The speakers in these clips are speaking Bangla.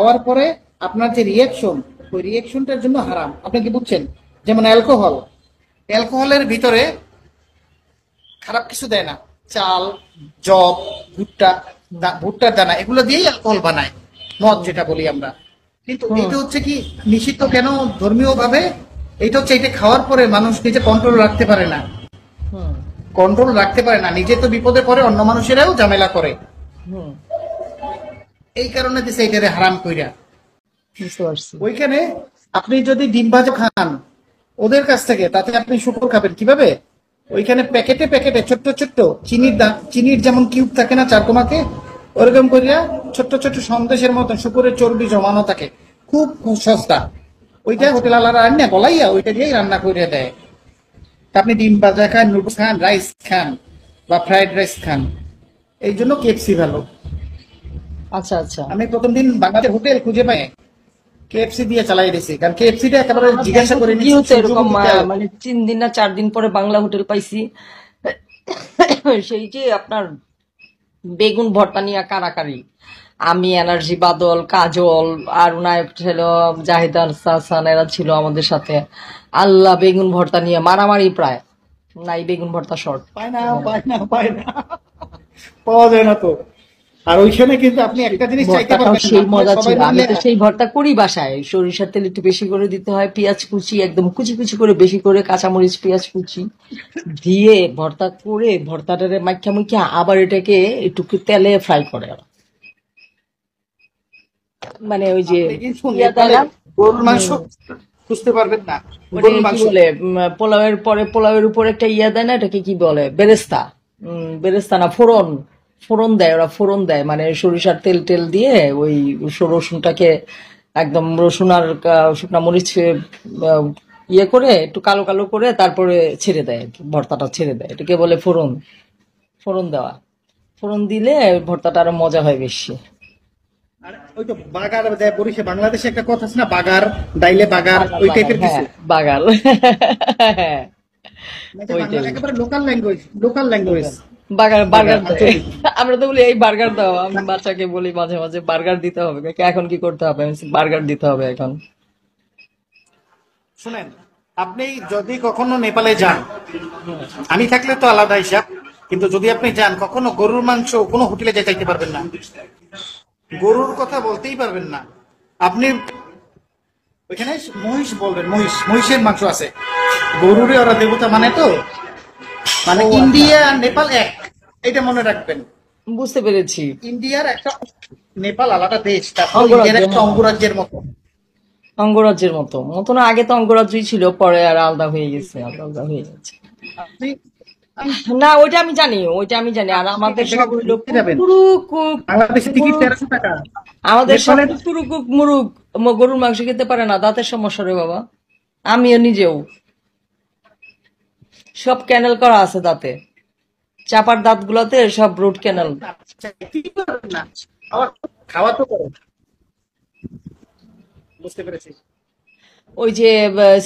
খাওয়ার পরে আপনার যে রিয়াকশন, ওই রিয়াকশনটার জন্য হারাম। আপনি কি বুঝছেন? যেমন অ্যালকোহল, অ্যালকোহলের ভিতরে খারাপ কিছু দেয় না। চাল, জব, ভুট্টা, ভুট্টার দানা, এগুলো দিয়েই অ্যালকোহল বানায়, মদ যেটা বলি আমরা। কিন্তু হুম এটা হচ্ছে কি নিষিদ্ধ কেন ধর্মীয় ভাবে? এটা হচ্ছে এটা খাওয়ার পরে মানুষ নিজে কন্ট্রোল রাখতে পারে না, হুম কন্ট্রোল রাখতে পারে না, নিজে তো বিপদে পড়ে, অন্য মানুষেরাও ঝামেলা করে। হুম এই কারণে দিছে এটারে হারাম কইরা। বুঝতে পারছি। ওইখানে আপনি যদি ডিম ভাজা খান ওদের কাছ থেকে, তাতে আপনি শুকর খাবেন কিভাবে? ওইখানে প্যাকেটে প্যাকেটে ছোট্ট ছোট্ট চিনির চিনির যেমন কিউব থাকে না চারকোমাকে, ওরকম করিয়া ছোট্ট ছোট্ট সন্দেশের মতন শুকুরের চর্বি জমানো থাকে, খুব সস্তা। ওইটা আচ্ছা হোটেল আলারা আনিয়া গলাইয়া ওইটা দিয়েই রান্না করে দেয়। তা আপনি ডিম ভাজা খান, নুডলস খান, রাইস খান বা ফ্রাইড রাইস খান, এই জন্য কেএফসি ভালো। আচ্ছা আচ্ছা। আমি প্রথম দিন বাংলাদেশ হোটেল খুঁজে পাই কেএফসি দিয়ে চালাই দিয়েছি, কারণ কেএফসিটা একেবারে আমার জিজ্ঞাসা ব্যাংককে করে কি নিচ্ছি হচ্ছে এরকম সূর্যমুখী তেল। মানে 3 দিন না 4 দিন পরে বাংলা হোটেল পাইছি। সেই যে আপনার বেগুন ভর্তা নিয়ে কারাকারি, আমি, এনার্জি বাদল, কাজল আর নায়ক ছিল জাহিদ হাসান, এরা ছিল আমাদের সাথে। আল্লাহ, বেগুন ভর্তা নিয়ে মারামারি প্রায়। নাই বেগুন ভর্তা শর্ট। পায় না, পায় না, পায় না, পাওয়া যায় না তো। আর ওইখানে কিন্তু আপনি একটা জিনিস চাইতে ভর্তাটাও পারবেন না, সেই আপনার মজা সবাই ছিল। আমি মিলে। তো সেই ভর্তা করি বাসায়, সরিষার তেল একটু বেশি করে দিতে হয়, পেঁয়াজ কুচি একদম কুচি কুচি করে বেশি করে, কাঁচামরিচ পেঁয়াজ কুচি দিয়ে ভর্তা করে ভর্তাটারে মাখা মুখা আবার এটাকে একটু তেলে ফ্রাই করে ওরা। মানে ওই যে আপনি কিন্তু ইয়া দেয় নেপালে না। গরুর মাংস হম খুঁজতে পারবেন না, ওটা গরুর কি মাংস। বলে, পোলাওয়ের পরে পোলাওয়ের উপর একটা ইয়া দেয় না, এটাকে কি বলে, বেরেস্তা। বেরেস্তা না, ফোড়ন। ফোড়ন দেয় ওরা, ফোড়ন দেয় মানে সরিষার তেল টেল দিয়ে ওই রসুনটাকে একদম রসুন আর শুকনা মরিচ আহ, ইয়ে করে একটু কালো কালো করে তারপরে ছেড়ে দেয় আর কি, ভর্তাটা ছেড়ে দেয়, এটাকে বলে ফোড়ন। ফোড়ন দেওয়া। ফোড়ন দিলে ভর্তাটা আরো মজা হয় বেশি। আর ওই তো বাগার দেয় বরিশে, বাংলাদেশে একটা কথা আছে না, বাগার ডাইলে বাগার, বাগাল ওই বাগাল, টাইপের কিছু। হ্যাঁ। বাগাল। হ্যাঁ, এটা বাংলা ওইটাই। একেবারে local language, local language. Local burger, বাগার বার্গার দেয়। আঞ্চলিক। আমরা তো বলি এই বার্গার দাও, আমি বাচ্চাকে বলি মাঝে মাঝে বার্গার দিতে হবে, এখন কি করতে হবে, আমি বার্গার দিতে হবে এখন। শুনেন, আপনি যদি কখনো নেপালে যান, আমি থাকলে তো আলাদা হিসাব, কিন্তু যদি আপনি যান কখনো, গরুর মাংস কোনো হোটেলে যেতে পারবেন না, গরুর কথা বলতেই পারবেন না আপনি। ওইখানে মহিষ বলবেন, মহিষ, মহিষের মাংস আছে। গরুরে ওরা দেবতা মানে তো, মানে ও আচ্ছা, ইন্ডিয়া আর নেপাল এক, এটা মনে রাখবেন। বুঝতে পেরেছি। ইন্ডিয়ার একটা, নেপাল আলাদা দেশ, তারপর অঙ্গরাজ্য, ইন্ডিয়ার একটা হ্যাঁ। অঙ্গরাজ্যের মতো। অঙ্গরাজ্যের মতো মতো না, আগে তো অঙ্গরাজ্যই ছিল, পরে আর আলাদা হয়ে গেছে, আলাদা আলাদা হয়ে যাচ্ছে। আপনি না, ওইটা আমি জানি, ওইটা আমি জানি। আর আপনি আমাদের এক সব জায়গায় হইলো ঘুরতে যাবেন, কুকুরু কুক বাংলাদেশে টিকিট মুরুক। 1300 টাকা, আমাদের সব নেপালের কুকুরু কুক মুরুক। গরুর মাংস খেতে পারে না, দাঁতের সমস্যা রে বাবা। আমিও নিজেও, সব ক্যানেল করা আছে দাঁতে, চাপার দাঁত গুলাতে সব রুট ক্যানেল। চাইতেই পারবেন না, খাওয়া, খাওয়া তো করেন। বুঝতে পেরেছি। ওই যে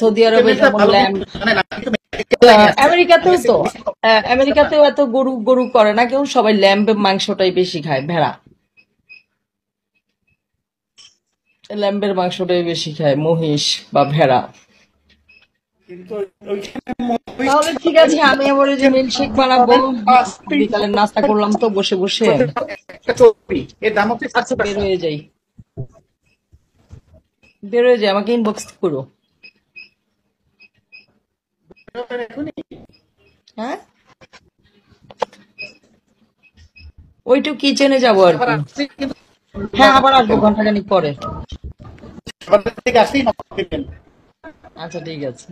সৌদি আরবে চ্যানেলটা যেমন ভালো ল্যাম্ব, কিন্তু জানেন, আমি তো আমেরিকায় আছি, আমেরিকাতেও ইউএসএ তো, পুলিশ। আমেরিকাতেও এত গরু গরু করে না কেউ, সবাই ল্যাম্ব মাংসটাই বেশি খায়, ভেড়া। ল্যাম্বের মাংসটাই বেশি খায়, মহিষ বা ভেড়া। কিন্তু ওইখানে মহিষ তাহলে ঠিক আছে, আমি আমার ওই যে মিল্কশেক বানাবো। পাবেন 5 বিকালের নাস্তা করলাম তো বসে বসে। একটা চর্বি, এর দাম হচ্ছে আচ্ছা, 700 টাকা। বের হয়ে যায়, আমাকে ইনবক্স করো। এখনই হ্যাঁ, ওইটু কিচেনে যাবো আর আবার কি। আসছে কিন্তু, হ্যাঁ, আবার আসবো ঘন্টাখানিক পরে। আমাদের থেকে আসলেই নক দিবেন। আচ্ছা, ঠিক আছে।